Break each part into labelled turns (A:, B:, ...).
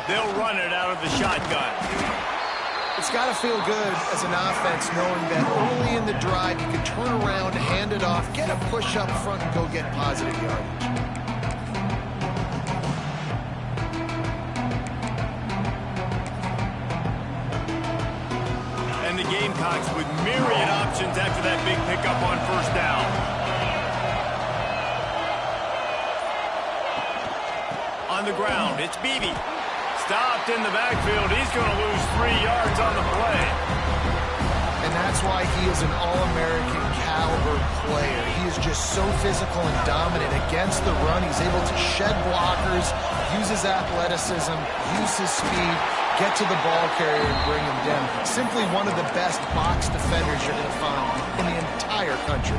A: They'll run it out of the shotgun.
B: It's got to feel good as an offense knowing that early in the drive you can turn around, hand it off, get a push up front, and go get positive yardage.
A: And the Gamecocks with myriad options after that big pickup on first down. On the ground, it's Beebe. Stopped in the backfield. He's going to lose 3 yards on the play.
B: And that's why he is an All-American caliber player. He is just so physical and dominant against the run. He's able to shed blockers, use his athleticism, use his speed, get to the ball carrier and bring him down. Simply one of the best box defenders you're going to find in the entire country.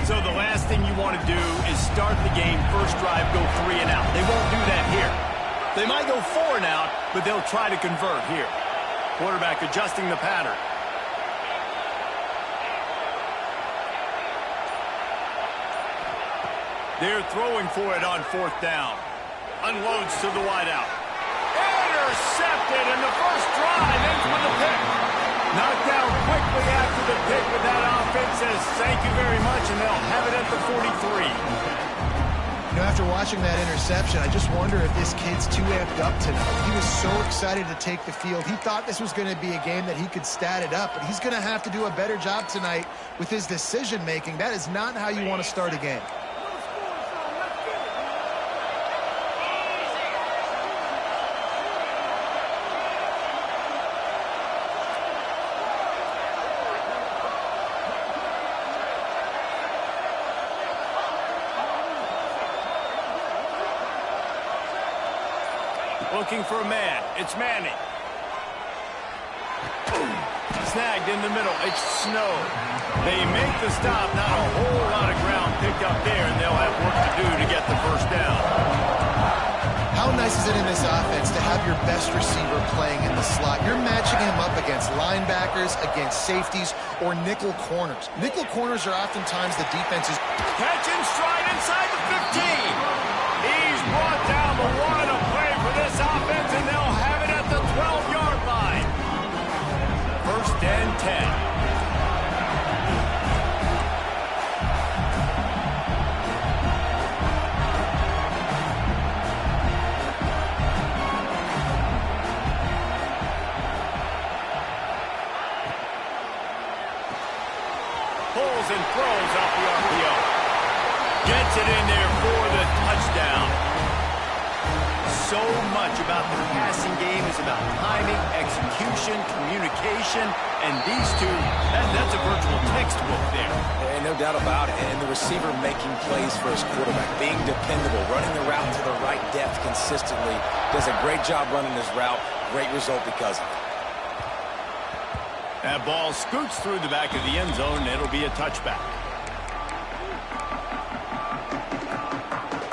A: So the last thing you want to do is start the game, first drive, go 3 and out. They won't do that here. They might go 4 and out, but they'll try to convert here. Quarterback adjusting the pattern. They're throwing for it on 4th down. Unloads to the wideout. Intercepted, and the first drive ends with a pick. Knocked down quickly after the pick, but that offense says thank you very much, and they'll have it at the 43.
B: You know, after watching that interception, I just wonder if this kid's too amped up tonight. He was so excited to take the field. He thought this was going to be a game that he could stat it up, but he's going to have to do a better job tonight with his decision-making. That is not how you want to start a game.
A: Looking for a man. It's Manning. Snagged in the middle. It's Snow. They make the stop. Not a whole lot of ground picked up there, and they'll have work to do to get the first down.
B: How nice is it in this offense to have your best receiver playing in the slot? You're matching him up against linebackers, against safeties, or nickel corners. Nickel corners are oftentimes the defense's...
A: Catch and stride inside the 15. He's brought down the line of play for this offense, and they'll have it at the 12-yard line. First and 10. Pulls and throws off the RPO. Gets it in there for the touchdown. So much about the passing game is about timing, execution, communication, and these two, that's a virtual textbook there.
C: And no doubt about it. And the receiver making plays for his quarterback, being dependable, running the route to the right depth consistently. Does a great job running his route. Great result because of it.
A: That ball scoots through the back of the end zone, and it'll be a touchback.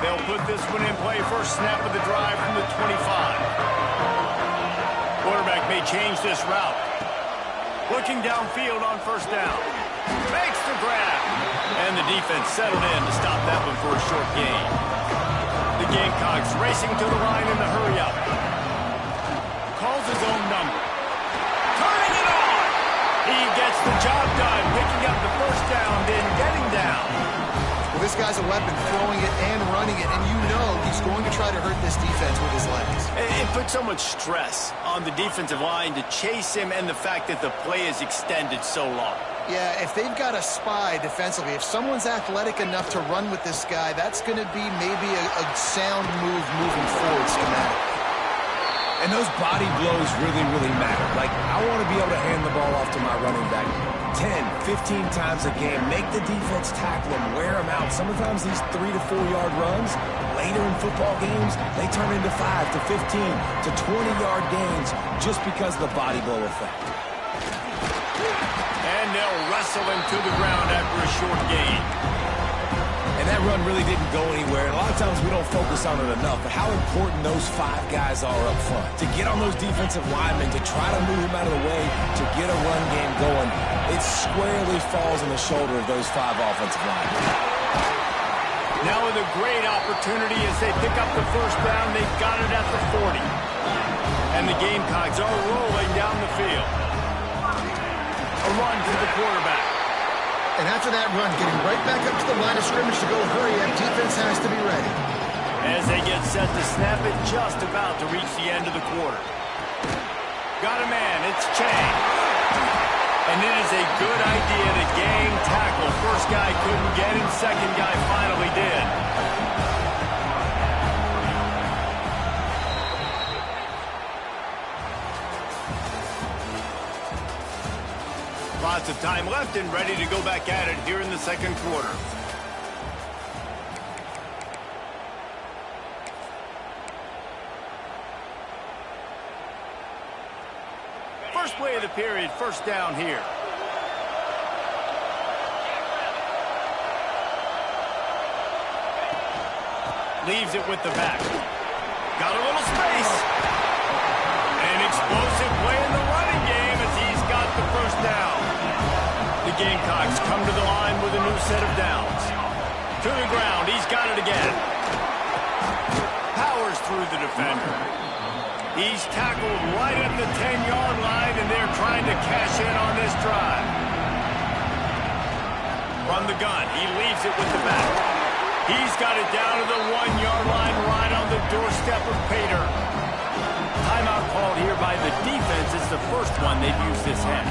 A: They'll put this one in play. First snap of the drive from the 25. Quarterback may change this route. Looking downfield on first down. Makes the grab. And the defense settled in to stop that one for a short gain. The Gamecocks racing to the line in the hurry-up. Calls his own number. Turning it on! He gets the job done, picking up the first down, then getting down.
B: Well, this guy's a weapon, throwing it and running it, and you know he's going to try to hurt this defense with his legs.
A: It puts so much stress on the defensive line to chase him, and the fact that the play is extended so long.
B: Yeah, if they've got a spy defensively, if someone's athletic enough to run with this guy, that's going to be maybe a sound move moving forward schematically.
C: And those body blows really, really matter. Like, I want to be able to hand the ball off to my running back 10, 15 times a game. Make the defense tackle him, wear him out. Sometimes these 3 to 4 yard runs, later in football games, they turn into 5 to 15 to 20-yard gains just because of the body blow effect.
A: And they'll wrestle him to the ground after a short gain.
C: And that run really didn't go anywhere. And a lot of times we don't focus on it enough, but how important those 5 guys are up front. To get on those defensive linemen, to try to move them out of the way, to get a run game going, it squarely falls on the shoulder of those 5 offensive linemen.
A: Now with a great opportunity as they pick up the first down. They've got it at the 40. And the Gamecocks are rolling down the field. A run to the quarterback.
B: And after that run, getting right back up to the line of scrimmage to go hurry up, defense has to be ready.
A: As they get set to snap it, just about to reach the end of the quarter. Got a man, it's Chang. And it is a good idea to gang tackle. First guy couldn't get him, second guy finally did. Lots of time left and ready to go back at it here in the second quarter. First play of the period, first down here. Leaves it with the back. Got a little space. An explosive play in the running game as he's got the first down. The Gamecocks come to the line with a new set of downs. To the ground, he's got it again. Powers through the defender. He's tackled right at the 10-yard line, and they're trying to cash in on this drive. From the gun, he leaves it with the back. He's got it down to the 1-yard line, right on the doorstep of Pater. Timeout called here by the defense. It's the first one they've used this half.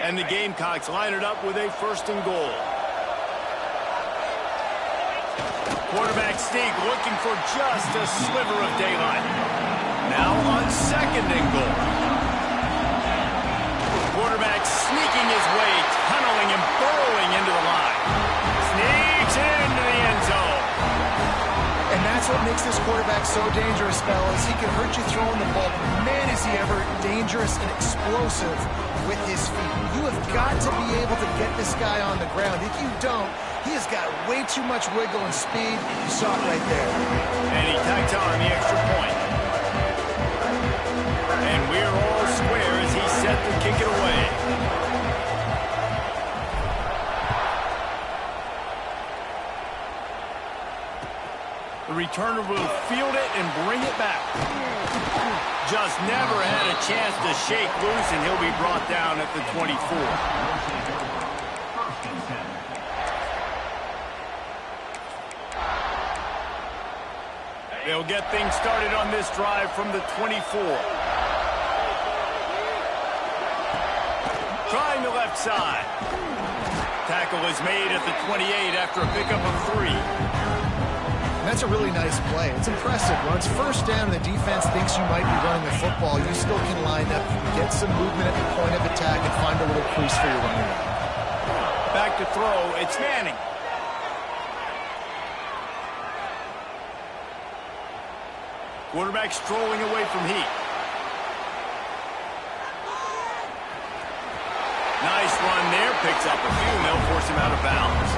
A: And the Gamecocks line it up with a first and goal. Quarterback sneak looking for just a sliver of daylight. Now on second and goal. Quarterback sneaking his way, tunneling and burrowing into the line. Sneaks into the end zone.
B: And that's what makes this quarterback so dangerous, fellas. He can hurt you throwing the ball. Man, is he ever dangerous and explosive with his feet. You have got to be able to get this guy on the ground. If you don't, he has got way too much wiggle and speed. You saw it right there.
A: And he tacks on the extra point. And we're all square as he's set to kick it away. The returner will field it and bring it back. Just never had a chance to shake loose, and he'll be brought down at the 24. They'll get things started on this drive from the 24. Trying the left side. Tackle is made at the 28 after a pickup of 3.
B: That's a really nice play. It's impressive. When it's first down and the defense thinks you might be running the football, you still can line up, get some movement at the point of attack, and find a little crease for your running back.
A: Back to throw. It's Manning. Quarterback strolling away from heat. Nice run there. Picks up a few, and they'll force him out of bounds.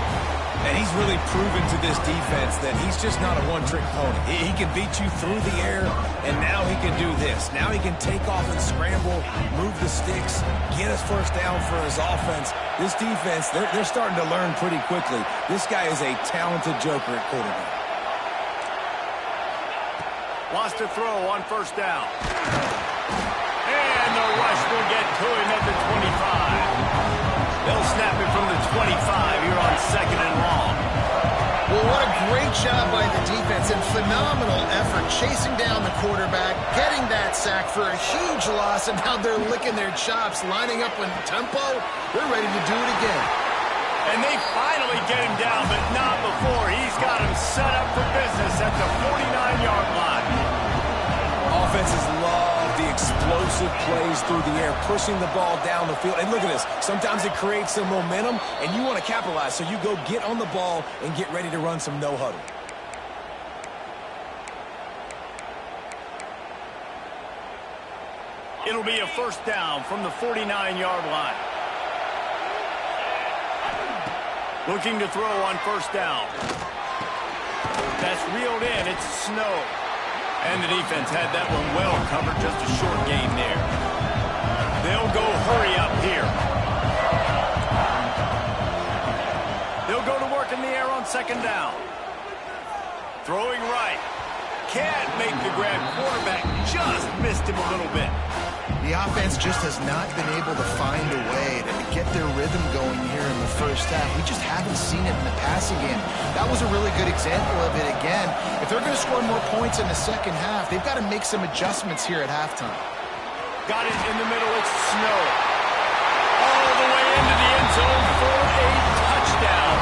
C: And he's really proven to this defense that he's just not a one-trick pony. He can beat you through the air, and now he can do this. Now he can take off and scramble, move the sticks, get us first down for his offense. This defense, they're starting to learn pretty quickly. This guy is a talented joker at quarterback.
A: Wants to throw on first down. And the rush will get to him at the 25. They'll snap it from the 25 here on second and long.
B: Well, what a great job by the defense and phenomenal effort chasing down the quarterback, getting that sack for a huge loss, and now they're licking their chops, lining up in tempo. They're ready to do it again.
A: And they finally get him down, but not before. He's got him set up for business at the 49-yard line.
C: Offenses love the explosive plays through the air, pushing the ball down the field. And look at this. Sometimes it creates some momentum, and you want to capitalize. So you go get on the ball and get ready to run some no-huddle.
A: It'll be a first down from the 49-yard line. Looking to throw on first down. That's reeled in. It's Snow. And the defense had that one well covered, just a short gain there. They'll go hurry up here. They'll go to work in the air on second down. Throwing right. Can't make the grab. Quarterback just missed him a little bit.
B: The offense just has not been able to find a way to get their rhythm going here in the first half. We just haven't seen it in the passing game. That was a really good example of it again. If they're going to score more points in the second half, they've got to make some adjustments here at halftime.
A: Got it in the middle. It's Snow. All the way into the end zone for a touchdown.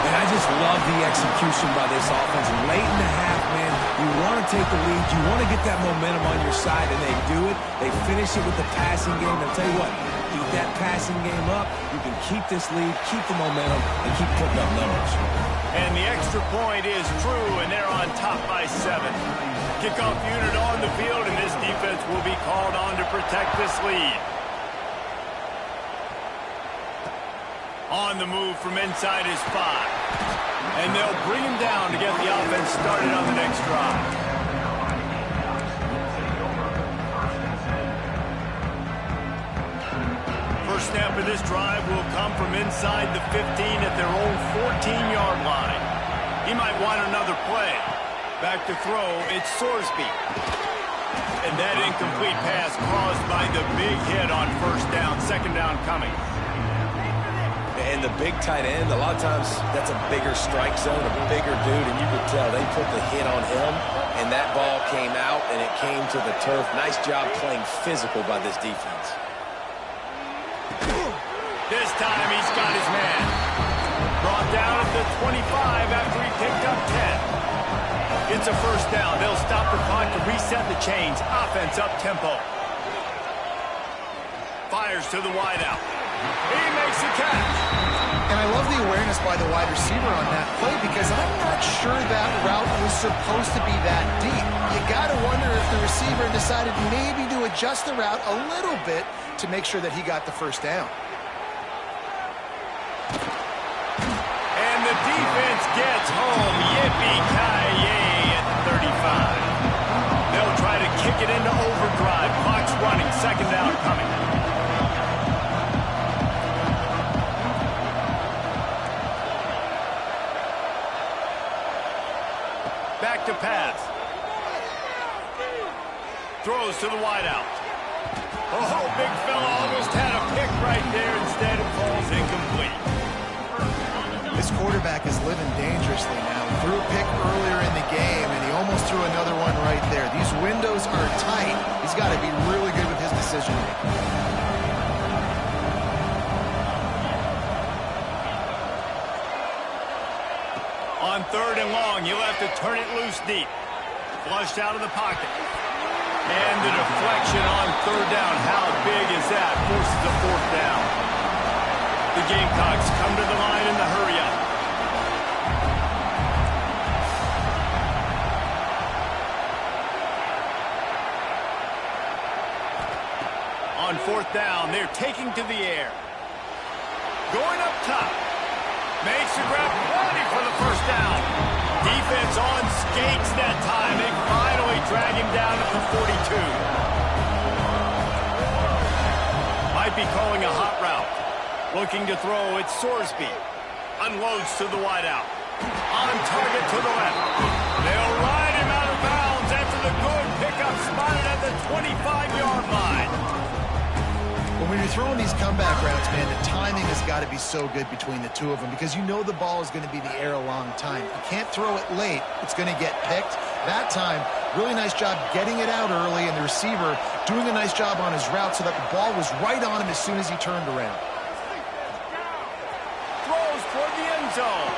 C: And I just love the execution by this offense. Late in the half, man, you want to take the lead. You want to get that momentum on your side, and they do it. They finish it with the passing game. I'll tell you what, keep that passing game up. You can keep this lead, keep the momentum, and keep putting up numbers.
A: And the extra point is true, and they're on top by 7. Kickoff unit on the field, and this defense will be called on to protect this lead. On the move from inside is Fye. And they'll bring him down to get the offense started on the next drive. First snap of this drive will come from inside the 15 at their own 14-yard line. He might want another play. Back to throw, it's Sorsby. And that incomplete pass caused by the big hit on first down. Second down coming.
C: And the big tight end, a lot of times that's a bigger strike zone, a bigger dude, and you could tell they put the hit on him, and that ball came out, and it came to the turf. Nice job playing physical by this defense.
A: This time he's got his man. Brought down at the 25 after he picked up 10. It's a first down. They'll stop the clock to reset the chains. Offense up tempo. Fires to the wideout. He makes the catch.
B: And I love the awareness by the wide receiver on that play because I'm not sure that route was supposed to be that deep. You got to wonder if the receiver decided maybe to adjust the route a little bit to make sure that he got the first down.
A: And the defense gets home. Yippee-ki-yay at the 35. They'll try to kick it into overdrive. Clock's running. Second down coming. Back to pass. Throws to the wideout. Oh, big fella almost had a pick right there. Instead, it falls incomplete.
B: This quarterback is living dangerously now. He threw a pick earlier in the game, and he almost threw another one right there. These windows are tight. He's got to be really good with his decision-making.
A: On third and long, you'll have to turn it loose deep. Flushed out of the pocket. And the deflection on third down. How big is that? Forces a fourth down. The Gamecocks come to the line in the hurry-up. On fourth down, they're taking to the air. Going up top. Makes the grab, ready for the first down. Defense on skates that time. They finally drag him down at the 42. Might be calling a hot route. Looking to throw, it's Sorsby. Unloads to the wideout. On target to the left. They'll ride him out of bounds after the good pickup spotted at the 25-yard line.
B: When you're throwing these comeback routes, man, the timing has got to be so good between the two of them because you know the ball is going to be in the air a long time. You can't throw it late. It's going to get picked. That time, really nice job getting it out early, and the receiver doing a nice job on his route so that the ball was right on him as soon as he turned around.
A: Throws toward the end zone.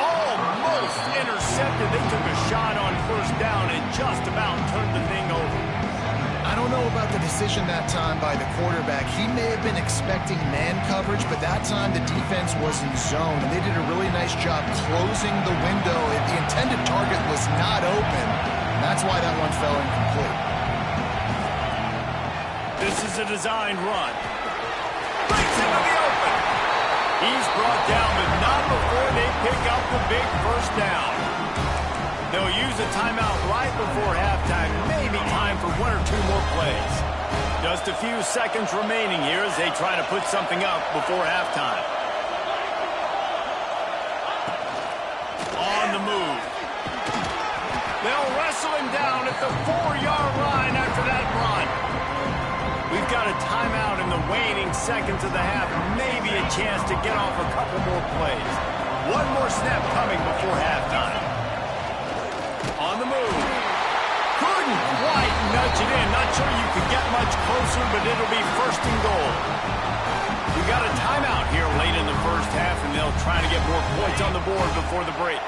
A: Almost intercepted. They took a shot on first down and just about turned the thing over.
B: I don't know about the decision that time by the quarterback. He may have been expecting man coverage, but that time the defense was in zone, and they did a really nice job closing the window. The intended target was not open, and that's why that one fell incomplete.
A: This is a designed run. Breaks into the open. He's brought down, but not before they pick up the big first down. They'll use a timeout right before halftime. Maybe time for one or two more plays. Just a few seconds remaining here as they try to put something up before halftime. On the move. They'll wrestle him down at the 4-yard line after that run. We've got a timeout in the waning seconds of the half. Maybe a chance to get off a couple more plays. One more snap coming before halftime. On the move. Couldn't quite nudge it in. Not sure you could get much closer, but it'll be first and goal. We got a timeout here late in the first half, and they'll try to get more points on the board before the break.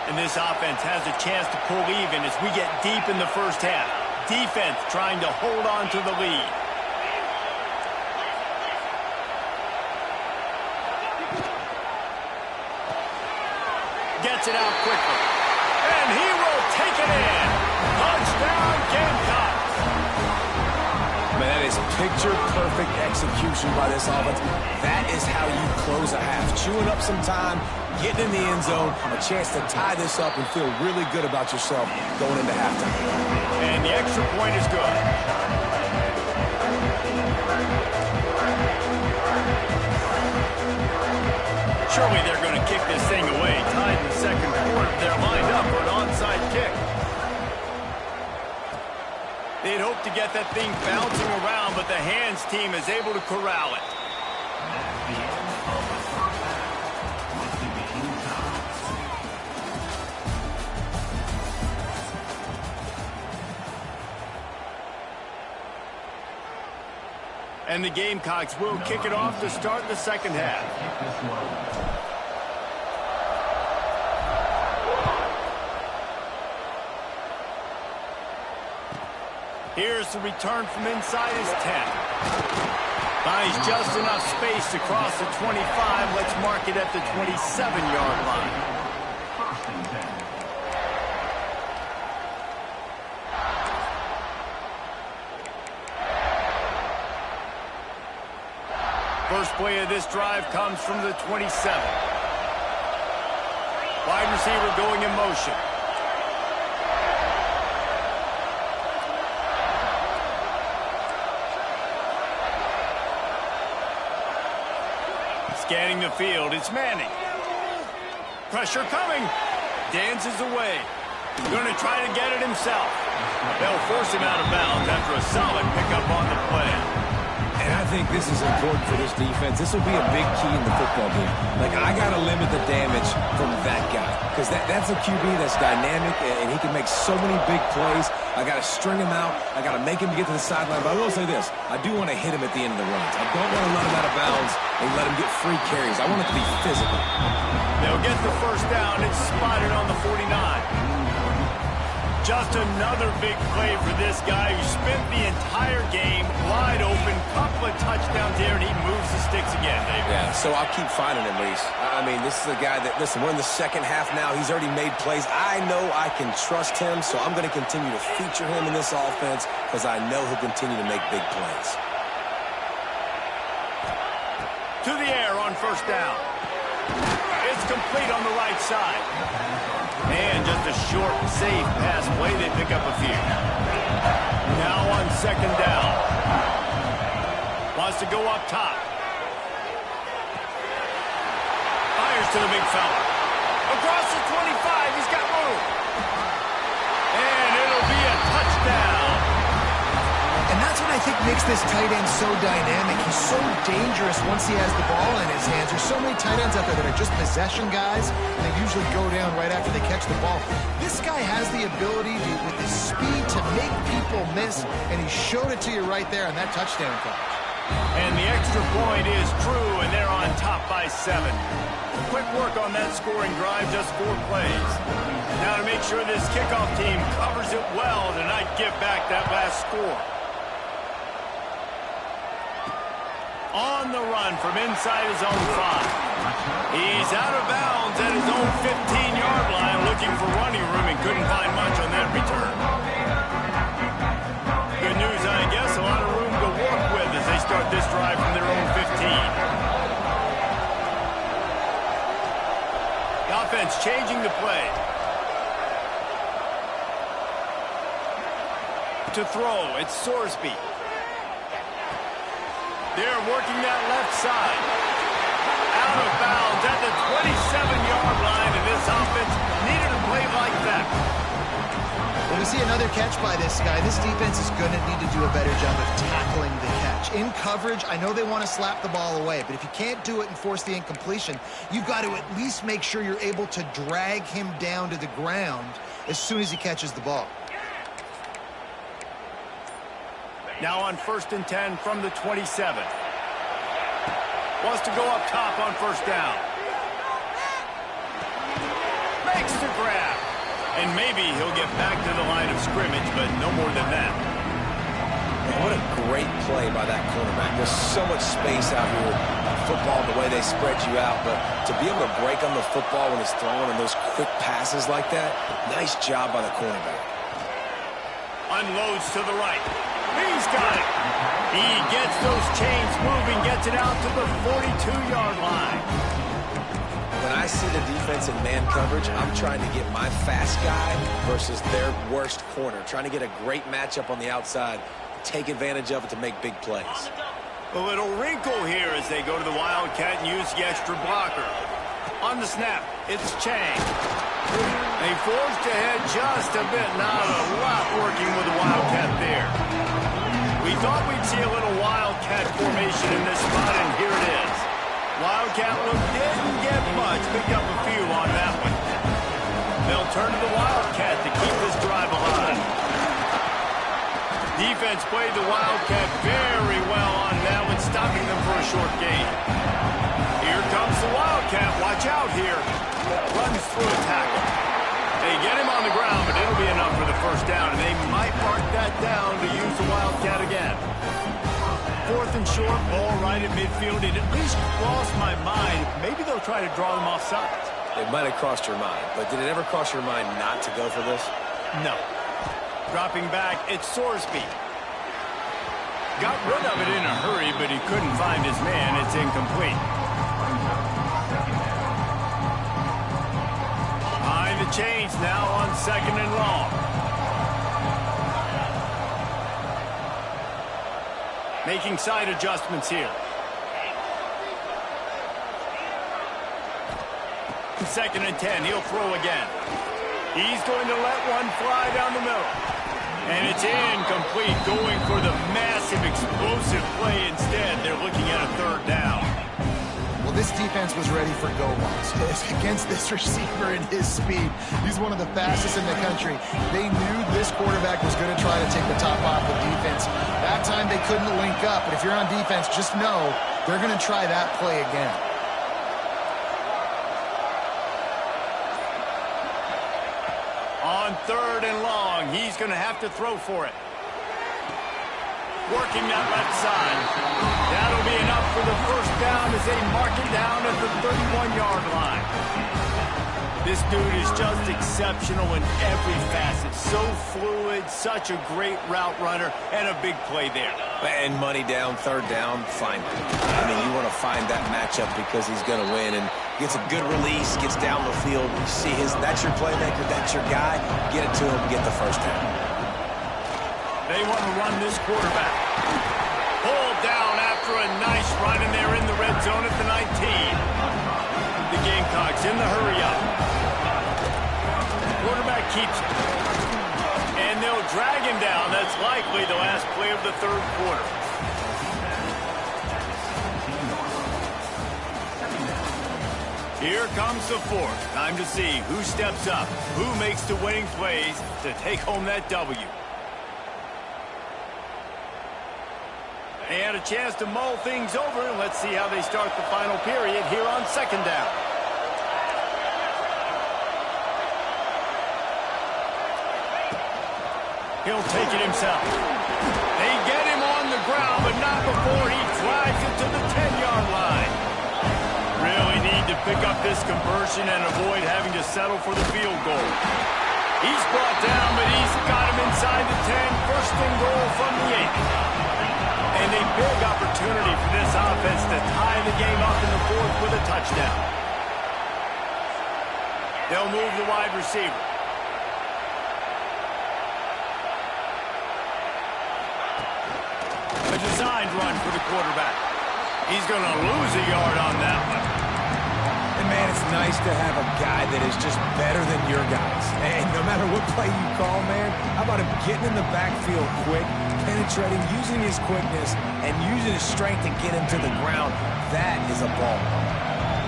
A: And this offense has a chance to pull even as we get deep in the first half. Defense trying to hold on to the lead. Gets it out quickly. And he will take it in. Touchdown, Gamecocks.
C: Man, that is picture-perfect execution by this offense. That is how you close a half. Chewing up some time, getting in the end zone, a chance to tie this up and feel really good about yourself going into halftime.
A: And the extra point is good. Surely they're going to kick this thing away. Tied in the second quarter. They're lined up for an onside kick. They'd hope to get that thing bouncing around, but the hands team is able to corral it. And the Gamecocks will kick it off to start the second half. Here's the return from inside his 10. Finds just enough space to cross the 25. Let's mark it at the 27-yard line. First play of this drive comes from the 27. Wide receiver going in motion. Scanning the field, it's Manning. Pressure coming. Dances away. Going to try to get it himself. They'll force him out of bounds after a solid pickup on the play.
C: And I think this is important for this defense. This will be a big key in the football game. Like, I got to limit the damage from that guy. Because that's a QB that's dynamic, and he can make so many big plays. I got to string him out. I got to make him get to the sideline. But I will say this. I do want to hit him at the end of the runs. I don't want to let him out of bounds and let him get free carries. I want it to be physical.
A: They'll get the first down. It's spotted on the 49. Just another big play for this guy who spent the entire game wide open. Couple of touchdowns here, and he moves the sticks again, David.
C: Yeah, so I'll keep finding him, Reese. I mean, this is a guy that, listen, we're in the second half now. He's already made plays. I know I can trust him, so I'm going to continue to feature him in this offense because I know he'll continue to make big plays.
A: To the air on first down. It's complete on the right side. And just a short, safe pass play. They pick up a few. Now on second down. Wants to go up top. Fires to the big fella. Across the 25. He's got room. And it'll be a touchdown.
B: And that's what I think makes this tight end so dynamic. He's so dangerous once he has the ball in his hands. There's so many tight ends out there that are just possession guys, and they usually go down right after they catch the ball. This guy has the ability to, with his speed, to make people miss, and he showed it to you right there on that touchdown catch.
A: And the extra point is true, and they're on top by 7. Quick work on that scoring drive, just 4 plays. Now to make sure this kickoff team covers it well to not give back that last score. On the run from inside his own 5. He's out of bounds at his own 15-yard line, looking for running room and couldn't find much on that return. Good news, I guess, a lot of room to work with as they start this drive from their own 15. The offense changing the play. to throw. It's Sorsby. They're working that left side. Out of bounds at the 27-yard line, and this offense needed a play like that.
B: When we see another catch by this guy, this defense is going to need to do a better job of tackling the catch. In coverage, I know they want to slap the ball away, but if you can't do it and force the incompletion, you've got to at least make sure you're able to drag him down to the ground as soon as he catches the ball.
A: Now on 1st and 10 from the 27. Wants to go up top on 1st down. Makes the grab. And maybe he'll get back to the line of scrimmage, but no more than that.
C: What a great play by that cornerback. There's so much space out here in football, the way they spread you out. But to be able to break on the football when he's throwing and those quick passes like that, nice job by the cornerback.
A: Unloads to the right. He's got it. He gets those chains moving, gets it out to the 42-yard line.
C: When I see the defense in man coverage, I'm trying to get my fast guy versus their worst corner. Trying to get a great matchup on the outside, take advantage of it to make big plays.
A: A little wrinkle here as they go to the Wildcat and use the extra blocker. On the snap, it's Chang. They forced ahead just a bit, not a lot working with the Wildcat there. We thought we'd see a little Wildcat formation in this spot, and here it is. Wildcat look didn't get much, picked up a few on that one. They'll turn to the Wildcat to keep this drive alive. Defense played the Wildcat very well on that one, stopping them for a short gain. Here comes the Wildcat. Watch out here. Runs through a tackle. They get him on the ground, but it'll be enough for the 1st down, and they might mark that down to use the Wildcat again. 4th and short, ball right at midfield. It at least crossed my mind. Maybe they'll try to draw them off sides.
C: It might have crossed your mind, but did it ever cross your mind not to go for this?
A: No. Dropping back, it's Sorsby. Got rid of it in a hurry, but he couldn't find his man. It's incomplete. Behind the chains now on 2nd and long. Making side adjustments here. 2nd and 10. He'll throw again. He's going to let one fly down the middle. And it's incomplete, going for the massive explosive play instead. They're looking at a 3rd down.
B: Well, this defense was ready for go-balls against this receiver and his speed. He's one of the fastest in the country. They knew this quarterback was going to try to take the top off the defense. That time they couldn't link up, but if you're on defense, just know they're going to try that play again.
A: On 3rd and long, he's going to have to throw for it. Working that left side. That'll be enough for the 1st down as they mark it down at the 31-yard line. This dude is just exceptional in every facet. So fluid, such a great route runner, and a big play there.
C: And money down, 3rd down, find it. I mean, you want to find that matchup because he's going to win, and gets a good release, gets down the field. You see that's your playmaker, that's your guy. Get it to him, get the 1st down.
A: They want to run this quarterback. Pulled down after a nice run, and they're in the red zone at the 19. The Gamecocks in the hurry-up. Quarterback keeps it. And they'll drag him down. That's likely the last play of the 3rd quarter. Here comes the 4th. Time to see who steps up, who makes the winning plays to take home that W. They had a chance to mull things over, and let's see how they start the final period here on 2nd down. He'll take it himself. They get him on the ground, but not before he drives it to the 10-yard line. Really need to pick up this conversion and avoid having to settle for the field goal. He's brought down, but he's got him inside the 10. 1st and goal from the 8. And a big opportunity for this offense to tie the game up in the 4th with a touchdown. They'll move the wide receiver. designed run for the quarterback. He's going to lose a yard on that one.
C: And, man, it's nice to have a guy that is just better than your guys. And no matter what play you call, man, how about him getting in the backfield quick, penetrating, using his quickness, and using his strength to get him to the ground? That is a ball.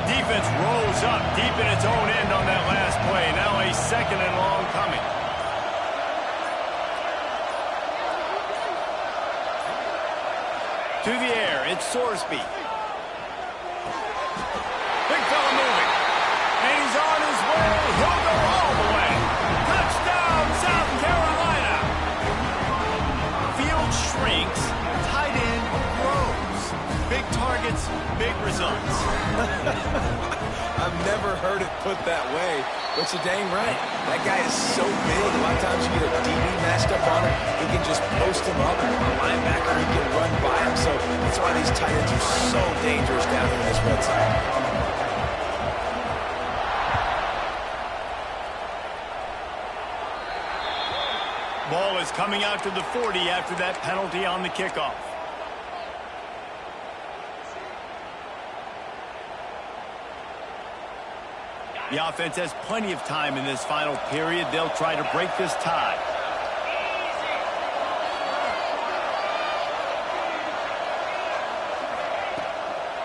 A: Defense rolls up deep in its own end on that last play. Now a 2nd and long coming. To the air, it's Sorsby. Big fella moving. And he's on his way. He'll go all the way. Touchdown, South Carolina. Field shrinks. Tight end grows. Big targets, big results.
C: I've never heard it put that way, but you're dang right. That guy is so big, a lot of times you get a DB matched up on him, he can just post him up, a linebacker, he can run by him, so that's why these tight ends are so dangerous down here in this red zone.
A: Ball is coming out to the 40 after that penalty on the kickoff. The offense has plenty of time in this final period. They'll try to break this tie.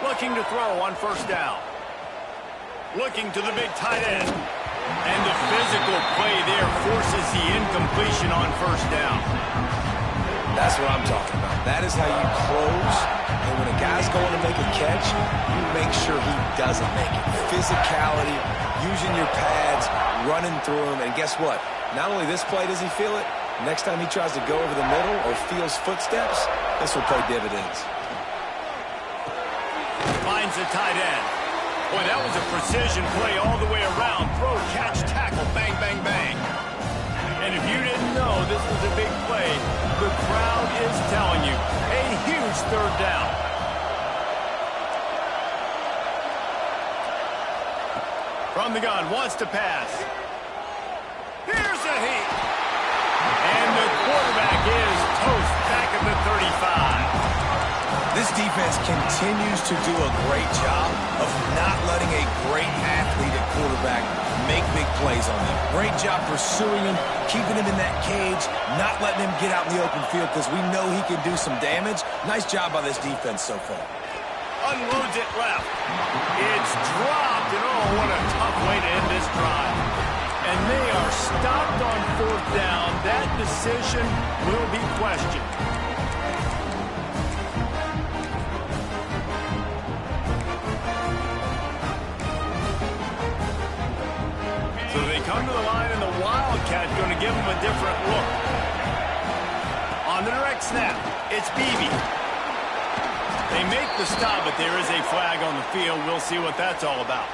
A: Looking to throw on 1st down. Looking to the big tight end. And the physical play there forces the incompletion on 1st down.
C: That's what I'm talking about. That is how you close. And when a guy's going to make a catch, you make sure he doesn't make it. Physicality, using your pads, running through him. And guess what? Not only this play does he feel it, next time he tries to go over the middle or feels footsteps, this will pay dividends.
A: Finds the tight end. Boy, that was a precision play all the way around. Throw, catch, tackle, bang, bang, bang. And if you didn't know this was a big play, the crowd is telling you. A huge 3rd down. From the gun, wants to pass. Here's a heat. And the quarterback is toast back at the 35.
C: This defense continues to do a great job of not letting a great athlete at quarterback make big plays on them. Great job pursuing him, keeping him in that cage, not letting him get out in the open field because we know he can do some damage. Nice job by this defense so far.
A: Unloads it left. It's dropped, and oh, what a tough way to end this drive. And they are stopped on 4th down. That decision will be questioned. So they come to the line, and the Wildcat going to give them a different look. On the direct snap, it's Beebe. They make the stop, but there is a flag on the field. We'll see what that's all about.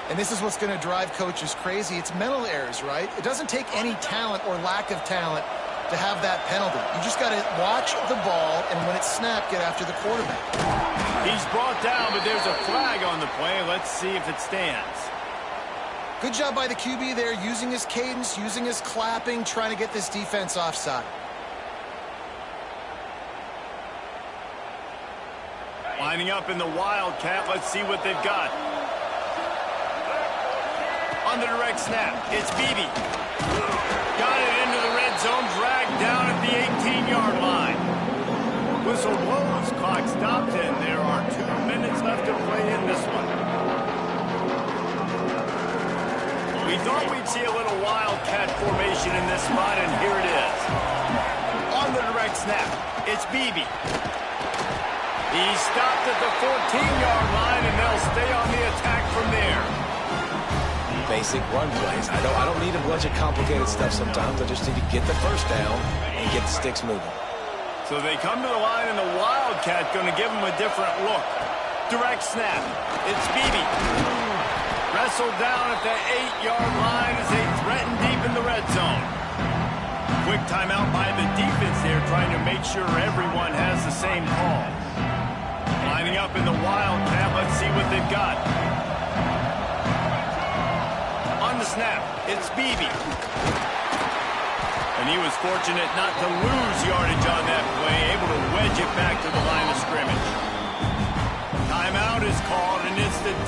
B: And this is what's going to drive coaches crazy. It's mental errors, right? It doesn't take any talent or lack of talent to have that penalty. You just got to watch the ball, and when it's snapped, get after the quarterback.
A: He's brought down, but there's a flag on the play. Let's see if it stands.
B: Good job by the QB there, using his cadence, using his clapping, trying to get this defense offside.
A: Lining up in the Wildcat. Let's see what they've got. On the direct snap, it's Beebe. Got it into the red zone, dragged down at the 18-yard line. Whistle blows, clock stopped, and there are 2 minutes left to play in this one. We thought we'd see a little Wildcat formation in this spot, and here it is. On the direct snap, it's Beebe. He stopped at the 14-yard line, and they'll stay on the attack from there.
C: Basic run plays. I don't need a bunch of complicated stuff sometimes. I just need to get the 1st down and get the sticks moving.
A: So they come to the line, and the Wildcat going to give them a different look. Direct snap. It's Beebe. Wrestled down at the 8-yard line as they threaten deep in the red zone. Quick timeout by the defense there, trying to make sure everyone has the same call. Lining up in the Wildcat. Let's see what they've got. On the snap, it's Beebe. And he was fortunate not to lose yardage on that play, able to wedge it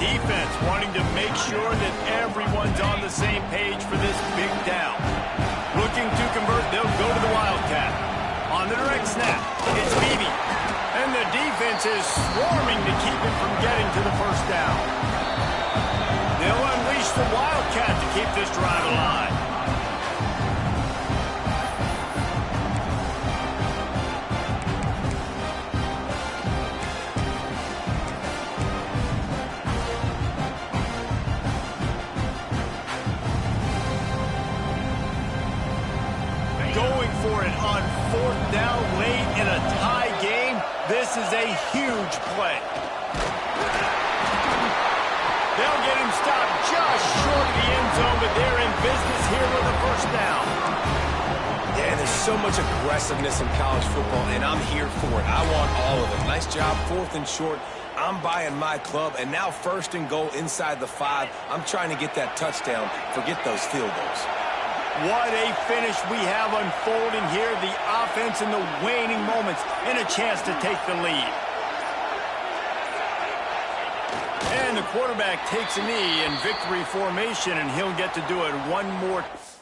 A: defense wanting to make sure that everyone's on the same page for this big down. Looking to convert, they'll go to the Wildcat. On the direct snap, it's Beebe. And the defense is swarming to keep him from getting to the first down. They'll unleash the Wildcat to keep this drive alive. Going for it on fourth down late in a tie game. This is a huge play. They'll get him stopped just short of the end zone, but they're in business here with a first down.
C: Yeah, there's so much aggressiveness in college football, and I'm here for it. I want all of it. Nice job, fourth and short. I'm buying my club, and now first and goal inside the 5. I'm trying to get that touchdown. Forget those field goals.
A: What a finish we have unfolding here. The offense in the waning moments and a chance to take the lead. And the quarterback takes a knee in victory formation, and he'll get to do it one more time.